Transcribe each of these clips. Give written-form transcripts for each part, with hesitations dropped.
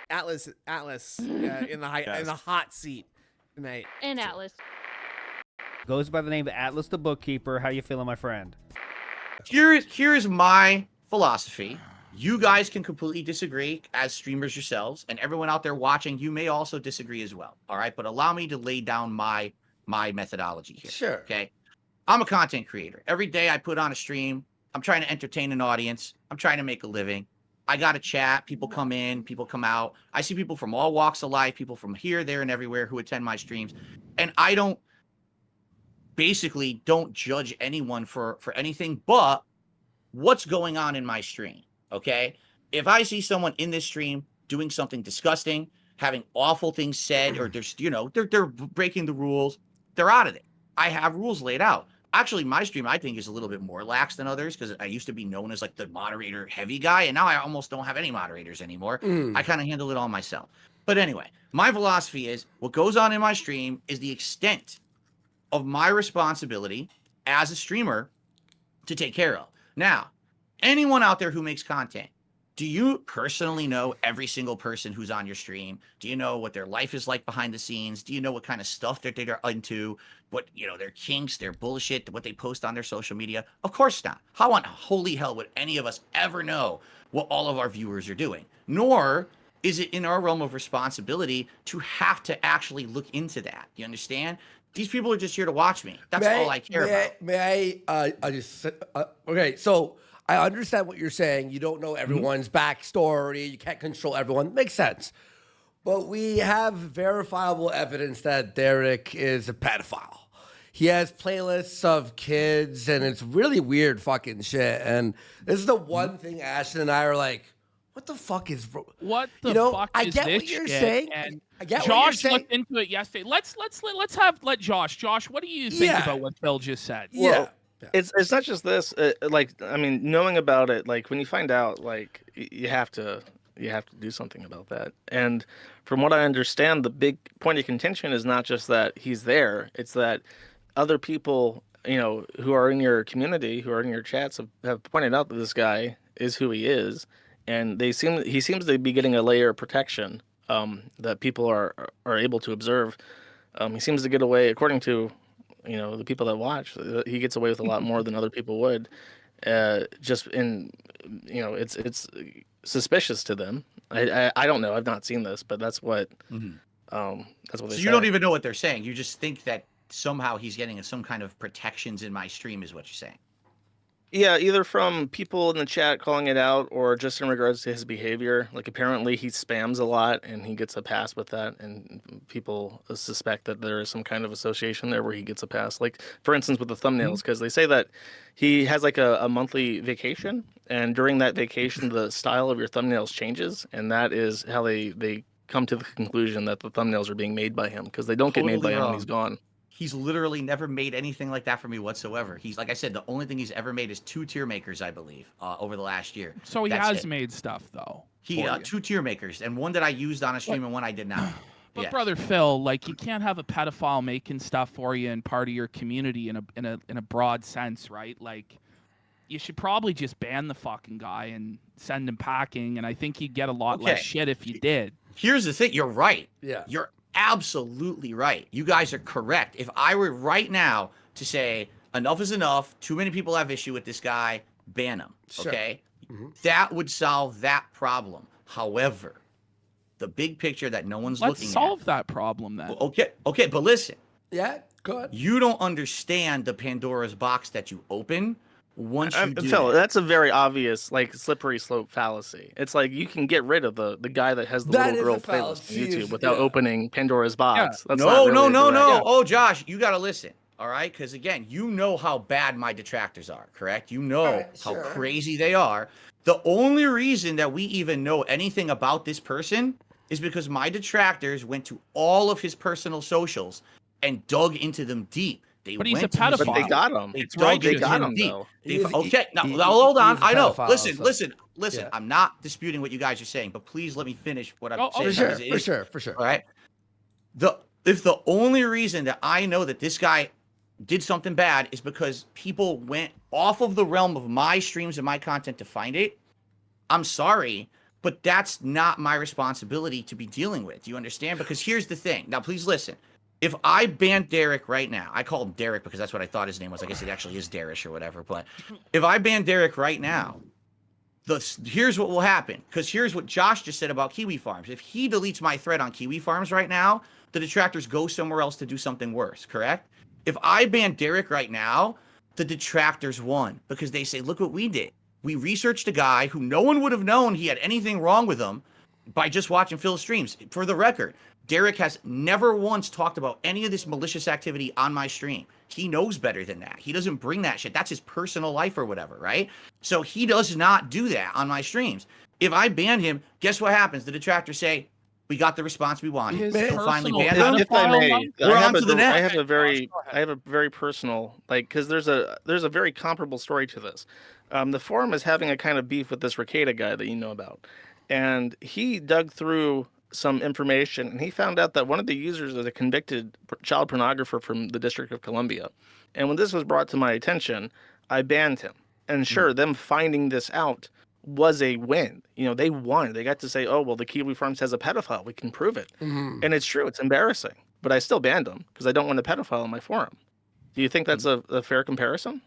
Atlas in the hot seat tonight. And Atlas. Goes by the name of Atlas the Bookkeeper. How you feeling, my friend? Here's my philosophy. You guys can completely disagree as streamers yourselves, and everyone out there watching, you may also disagree as well. All right, but allow me to lay down my methodology here. Sure. Okay. I'm a content creator. Every day I put on a stream. I'm trying to entertain an audience. I'm trying to make a living. I got to chat. People come in, people come out. I see people from all walks of life, people from here, there, and everywhere who attend my streams. And I don't judge anyone for anything but what's going on in my stream. Okay. If I see someone in this stream doing something disgusting, having awful things said, or they're breaking the rules, they're out of it. I have rules laid out. Actually, my stream, I think, is a little bit more lax than others because I used to be known as like the moderator heavy guy, and now I almost don't have any moderators anymore. I kind of handle it all myself. But anyway, my philosophy is what goes on in my stream is the extent of my responsibility as a streamer to take care of. Now, anyone out there who makes content, do you personally know every single person who's on your stream? Do you know what their life is like behind the scenes? Do you know what kind of stuff that they're into? What, their kinks, their bullshit, what they post on their social media? Of course not. How on holy hell would any of us ever know what all of our viewers are doing? Nor is it in our realm of responsibility to have to actually look into that. You understand? These people are just here to watch me. That's all I care about. May I just okay, so I understand what you're saying. You don't know everyone's backstory. You can't control everyone. Makes sense. But we have verifiable evidence that Derich is a pedophile. He has playlists of kids, and it's really weird fucking shit. And this is the one thing Ashton and I are like, what the fuck is... What the fuck I is get this what you're shit? saying. And I get what Josh you're saying. looked into it yesterday. Let Josh. Josh, what do you think about what Phil just said? Yeah. It's not just this. Knowing about it, like when you find out, like you have to do something about that. And from what I understand, the big point of contention is not just that he's there; it's that other people, who are in your community, who are in your chats, have pointed out that this guy is who he is, and he seems to be getting a layer of protection that people are able to observe. He seems to get away, according to the people that watch, he gets away with a lot more than other people would. Just in, it's suspicious to them. I don't know. I've not seen this, but that's what that's what they say. So you don't even know what they're saying. You just think that somehow he's getting some kind of protections in my stream is what you're saying. Yeah, either from people in the chat calling it out or just in regards to his behavior. Like apparently he spams a lot and he gets a pass with that, and people suspect that there is some kind of association there where he gets a pass. Like for instance with the thumbnails, because they say that he has like a monthly vacation, and during that vacation the style of your thumbnails changes, and that is how they come to the conclusion that the thumbnails are being made by him, because they don't get made by him when he's gone. He's literally never made anything like that for me whatsoever. He's, like I said, the only thing he's ever made is 2 tier makers, I believe, over the last year. So he has made stuff, though. He 2 tier makers, and one that I used on a stream and one I did not. But brother Phil, like you can't have a pedophile making stuff for you and part of your community in a broad sense, right? Like you should probably just ban the fucking guy and send him packing, and I think you'd get a lot less shit if you did. Here's the thing. You're right. Yeah. You're absolutely right. You guys are correct. If I were right now to say enough is enough, too many people have issue with this guy, ban him. Sure. Okay? That would solve that problem. However, the big picture that no one's looking at. Let's solve that problem then. Okay, but listen. Yeah, go ahead. You don't understand the Pandora's box that you open once you do Phil, that. that's a very obvious, like, slippery slope fallacy. It's like you can get rid of the guy that has the little girl playlist on YouTube without opening Pandora's box. That's no. Oh, Josh, you got to listen. All right? Because, again, you know how bad my detractors are, correct? You know how crazy they are. The only reason that we even know anything about this person is because my detractors went to all of his personal socials and dug into them deep. But he's a pedophile. But they got him. They got him deep. Now hold on. I know. Listen. Yeah. I'm not disputing what you guys are saying, but please let me finish what I'm saying. For sure. All right. If the only reason that I know that this guy did something bad is because people went off of the realm of my streams and my content to find it, I'm sorry, but that's not my responsibility to be dealing with. Do you understand? Because here's the thing. Now, please listen. If I ban Derich right now, I call him Derich because that's what I thought his name was. I guess it actually is Derich or whatever. But if I ban Derich right now, here's what will happen. Because here's what Josh just said about Kiwi Farms. If he deletes my thread on Kiwi Farms right now, the detractors go somewhere else to do something worse, correct? If I ban Derich right now, the detractors won because they say, look what we did. We researched a guy who no one would have known he had anything wrong with him by just watching Phil's streams. For the record, Derich has never once talked about any of this malicious activity on my stream. He knows better than that. He doesn't bring that shit. That's his personal life or whatever, right? So he does not do that on my streams. If I ban him, guess what happens? The detractors say, we got the response we wanted. His Phil finally personal banned him. If I may, We're on to the next. I have a very personal, like, because there's a very comparable story to this. The forum is having a kind of beef with this Ricada guy that you know about, and he dug through some information and he found out that one of the users is a convicted child pornographer from the District of Columbia. And when this was brought to my attention, I banned him. And sure, them finding this out was a win. You know, they won. They got to say, oh, well, the Kiwi Farms has a pedophile. We can prove it. And it's true. It's embarrassing. But I still banned him because I don't want a pedophile on my forum. Do you think that's a fair comparison?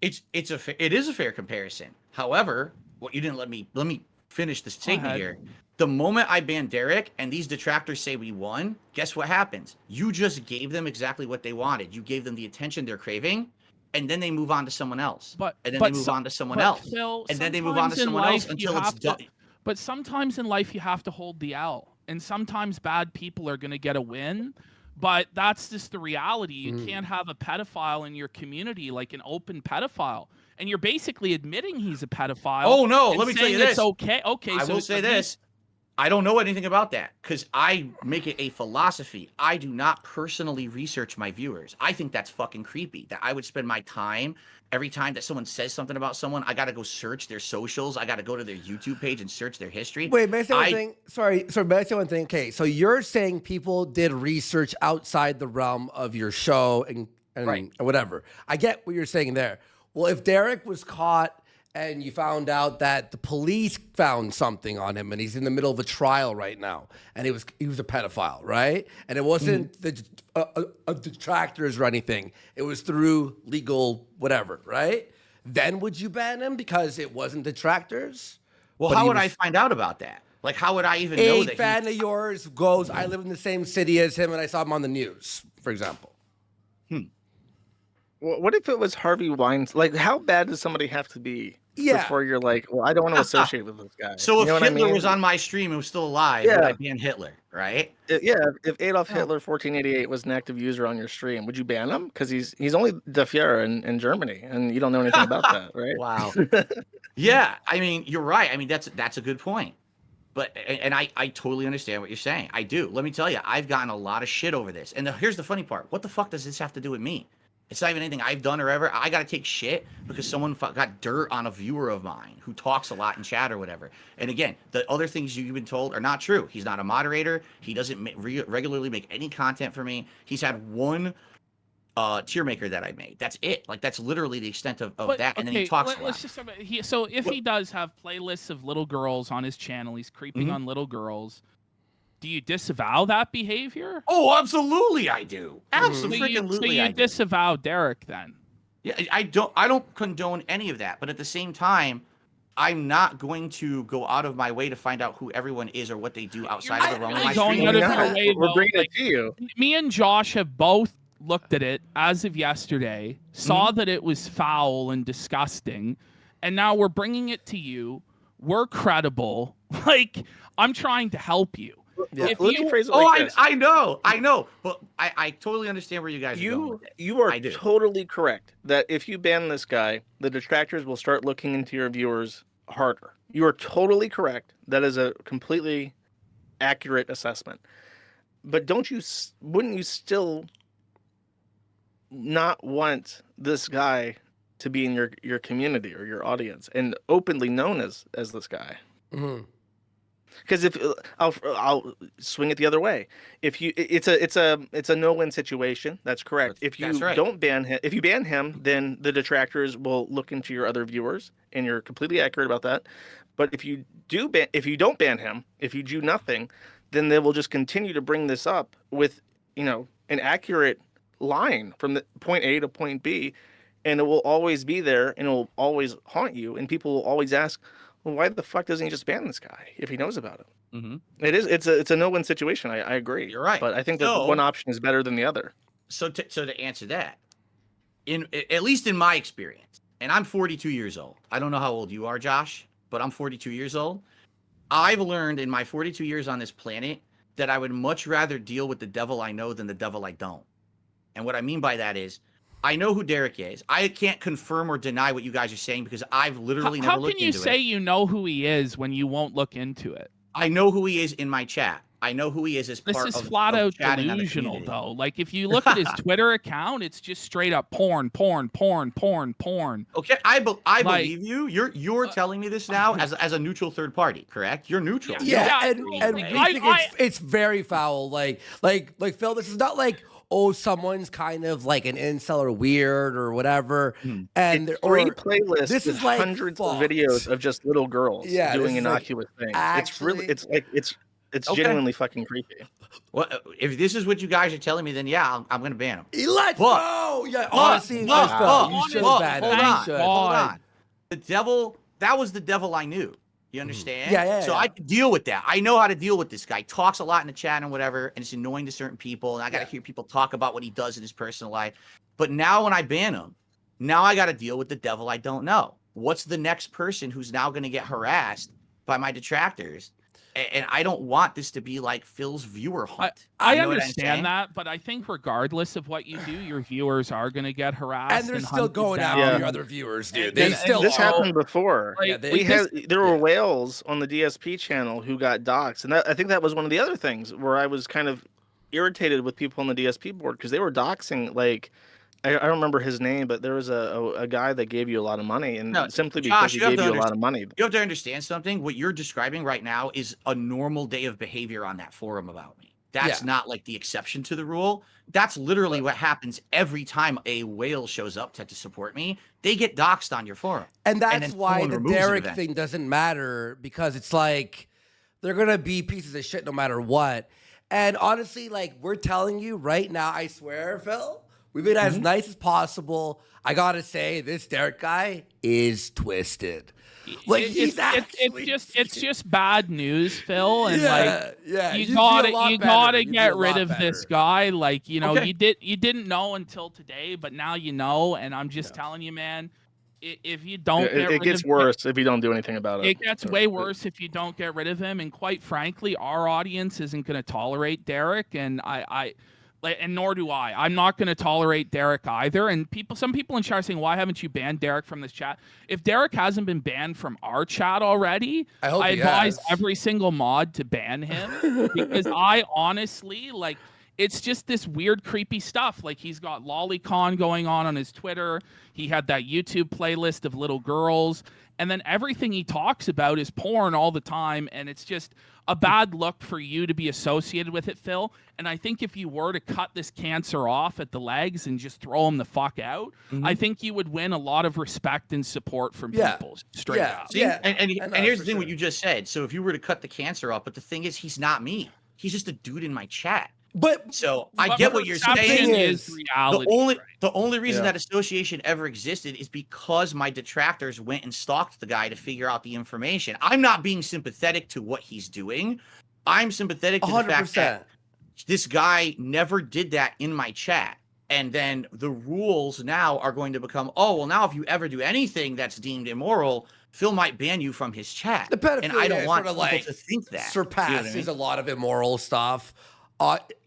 It is a fair comparison. However, what you didn't let me finish this statement here. The moment I ban Derich and these detractors say we won, guess what happens? You just gave them exactly what they wanted. You gave them the attention they're craving, and then they move on to someone else. And then they move on to someone else. Phil, and then they move on to someone else until it's done. But sometimes in life you have to hold the L. And sometimes bad people are going to get a win. But that's just the reality. You can't have a pedophile in your community, like an open pedophile. And you're basically admitting he's a pedophile. Oh, no. Let me tell you this. It's okay. Okay. I will say this. I don't know anything about that because I make it a philosophy. I do not personally research my viewers. I think that's fucking creepy that I would spend my time every time that someone says something about someone. I got to go search their socials. I got to go to their YouTube page and search their history. Wait, may I say one thing? Sorry, may I say one thing? Okay, so you're saying people did research outside the realm of your show and right. whatever. I get what you're saying there. Well, if Derich was caught and you found out that the police found something on him and he's in the middle of a trial right now and he was a pedophile, right? And it wasn't the detractors or anything. It was through legal whatever, right? Then would you ban him because it wasn't detractors? Well, how would I find out about that? Like, how would I even know that a fan of yours goes, I live in the same city as him and I saw him on the news, for example. What if it was Harvey Weinstein? Like, how bad does somebody have to be before you're like, well, I don't want to associate with this guy? So you if Hitler was on my stream and was still alive, would I ban Hitler, right? If Adolf Hitler 1488 was an active user on your stream, would you ban him? Because he's only the Führer in Germany, and you don't know anything about that, right? Wow. Yeah, I mean, you're right. I mean, that's a good point. But I totally understand what you're saying. I do. Let me tell you, I've gotten a lot of shit over this. And here's the funny part. What the fuck does this have to do with me? It's not even anything I've done or ever. I got to take shit because someone got dirt on a viewer of mine who talks a lot in chat or whatever. And again, the other things you've been told are not true. He's not a moderator. He doesn't regularly make any content for me. He's had one tier maker that I made. That's it. Like, that's literally the extent of that. And then he talks a lot. So if he does have playlists of little girls on his channel, he's creeping on little girls. Do you disavow that behavior? Oh, absolutely, I do. Absolutely, so you disavow Derich then? Yeah, I don't condone any of that. But at the same time, I'm not going to go out of my way to find out who everyone is or what they do outside of the realm of my stream. We're bringing it to you. Me and Josh have both looked at it as of yesterday, saw that it was foul and disgusting, and now we're bringing it to you. We're credible. Like, I'm trying to help you. Yeah. Let me phrase it like this. I know, but I totally understand where you guys are going with it. You are totally correct that if you ban this guy, the detractors will start looking into your viewers harder. You are totally correct. That is a completely accurate assessment. But wouldn't you still not want this guy to be in your community or your audience and openly known as this guy? Because if I'll swing it the other way. If you, it's a no-win situation. That's correct. If you That's right. don't ban him, if you ban him, then the detractors will look into your other viewers, and you're completely accurate about that. But if you don't ban him, if you do nothing, then they will just continue to bring this up with, an accurate line from the point A to point B, and it will always be there, and it will always haunt you, and people will always ask, well, why the fuck doesn't he just ban this guy if he knows about it? Mm-hmm. It's a no-win situation. I agree. You're right. But I think that one option is better than the other. So to answer that, at least in my experience, and I'm 42 years old. I don't know how old you are, Josh, but I'm 42 years old. I've learned in my 42 years on this planet that I would much rather deal with the devil I know than the devil I don't. And what I mean by that is, I know who Derich is. I can't confirm or deny what you guys are saying because I've literally never looked into it. How can you say you know who he is when you won't look into it? I know who he is in my chat. I know who he is as part of This is flat out delusional, though. Like, if you look at his Twitter account, it's just straight up porn. Okay, I believe you. You're telling me this now as a neutral third party, correct? You're neutral. Yeah, and we think it's very foul. Like Phil, this is not like, oh, someone's kind of like an incel or weird or whatever. And it's three playlists. This is like hundreds of videos of just little girls doing innocuous things. It's genuinely fucking creepy. Well, if this is what you guys are telling me, then yeah, I'm going to ban him. Let's go. Yeah, honestly, you should ban him. Hold on. The devil, that was the devil I knew. You understand? Yeah. So I can deal with that. I know how to deal with this guy. He talks a lot in the chat and whatever, and it's annoying to certain people. And I got to hear people talk about what he does in his personal life. But now when I ban him, now I got to deal with the devil I don't know. What's the next person who's now going to get harassed by my detractors? And I don't want this to be like Phil's viewer hunt. I understand that, but I think regardless of what you do, your viewers are going to get harassed. And they're still going after your other viewers, dude. This happened before. There were whales on the DSP channel who got doxxed. And I think that was one of the other things where I was kind of irritated with people on the DSP board because they were doxing, like, I don't remember his name, but there was a guy that gave you a lot of money, and simply because he gave you a lot of money. You have to understand something. What you're describing right now is a normal day of behavior on that forum about me. That's not like the exception to the rule. That's literally what happens every time a whale shows up to support me. They get doxxed on your forum. And that's why the Derich thing doesn't matter, because it's like they're going to be pieces of shit no matter what. And honestly, like, we're telling you right now, I swear, Phil, we've been as nice as possible. I gotta say, this Derich guy is twisted. Like, it's just bad news, Phil. And you gotta get rid of this guy. Like, you didn't know until today, but now you know. And I'm just telling you, man, if you don't, it gets worse if you don't do anything about it. It gets way worse if you don't get rid of him. And quite frankly, our audience isn't going to tolerate Derich, and and nor do I. I'm not going to tolerate Derich either. And some people in chat are saying, why haven't you banned Derich from this chat? If Derich hasn't been banned from our chat already, I advise every single mod to ban him because I honestly, like, it's just this weird, creepy stuff. Like, he's got lolicon going on his Twitter. He had that YouTube playlist of little girls. And then everything he talks about is porn all the time. And it's just a bad look for you to be associated with it, Phil. And I think if you were to cut this cancer off at the legs and just throw him the fuck out, I think you would win a lot of respect and support from people straight up. See? And here's the thing, what you just said. So if you were to cut the cancer off, but the thing is, he's not me. He's just a dude in my chat. But so I get what you're saying. Is reality, the only reason that association ever existed is because my detractors went and stalked the guy to figure out the information. I'm not being sympathetic to what he's doing. I'm sympathetic to 100%. The fact that this guy never did that in my chat. And then the rules now are going to become, oh, well, now if you ever do anything that's deemed immoral, Phil might ban you from his chat. The pedophilia, and I don't want sort of people to think that. Surpasses a lot of immoral stuff.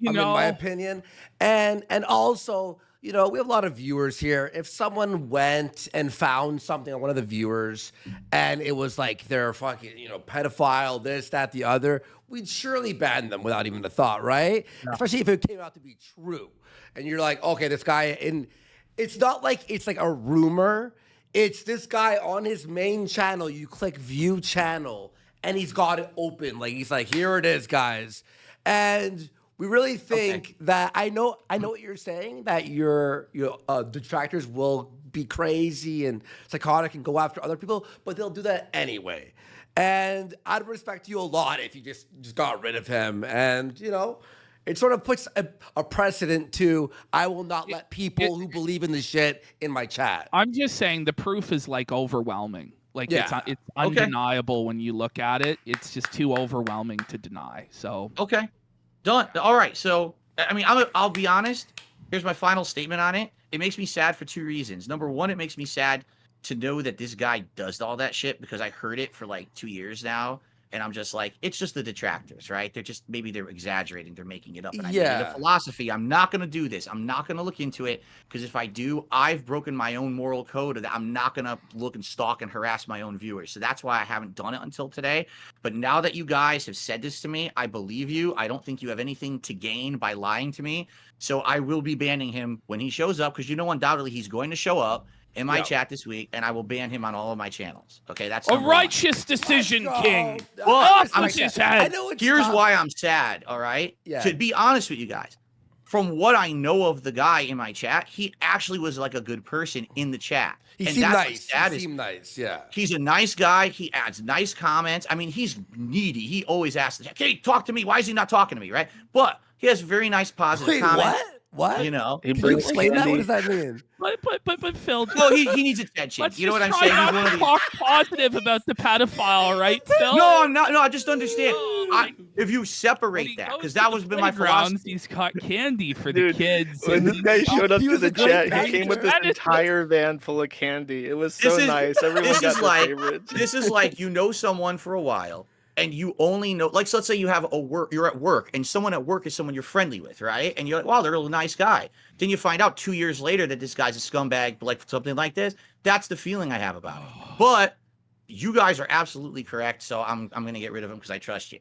In my opinion. And also, we have a lot of viewers here. If someone went and found something on one of the viewers and it was like they're fucking, pedophile, this, that, the other, we'd surely ban them without even a thought, right? Yeah. Especially if it came out to be true. And you're like, okay, this guy, and it's not like it's like a rumor. It's this guy on his main channel. You click view channel, and he's got it open. Like he's like, here it is, guys. And we really think that I know what you're saying, that your detractors will be crazy and psychotic and go after other people, but they'll do that anyway. And I'd respect you a lot if you just got rid of him. And it sort of puts a precedent to I will not let people who believe in the shit in my chat. I'm just saying the proof is like overwhelming. Like it's undeniable when you look at it. It's just too overwhelming to deny. So okay, done. All right. So I mean, I'll be honest. Here's my final statement on it. It makes me sad for 2 reasons. Number one, it makes me sad to know that this guy does all that shit because I heard it for like 2 years now. And I'm just like, it's just the detractors, right? Maybe they're exaggerating. They're making it up. And I made a philosophy. I'm not going to do this. I'm not going to look into it because if I do, I've broken my own moral code that I'm not going to look and stalk and harass my own viewers. So that's why I haven't done it until today. But now that you guys have said this to me, I believe you. I don't think you have anything to gain by lying to me. So I will be banning him when he shows up because undoubtedly he's going to show up in my chat this week, and I will ban him on all of my channels. Okay, that's a righteous decision, King. But I'm sad. Here's why I'm sad. All right, to be honest with you guys, from what I know of the guy in my chat, he actually was like a good person in the chat. He seemed nice. Yeah. He's a nice guy. He adds nice comments. I mean, he's needy. He always asks, "Hey, talk to me. Why is he not talking to me?" Right? But he has very nice positive comments. What? Can you explain that? What does that mean? But Phil, no, he needs attention. You know what I'm saying? Let's just try not to talk positive about the pedophile, right, Phil? No, I'm not. No, I just understand. If you separate that, because that was been my philosophy. He's caught candy for the kids. When this guy showed up to the chat, he came with this entire van full of candy. It was so nice. Everyone got their favorites. This is like someone for a while. And you only know, like, so let's say you're at work, and someone at work is someone you're friendly with, right? And you're like, wow, they're a nice guy. Then you find out 2 years later that this guy's a scumbag, like something like this. That's the feeling I have about it. But you guys are absolutely correct, so I'm gonna get rid of him because I trust you.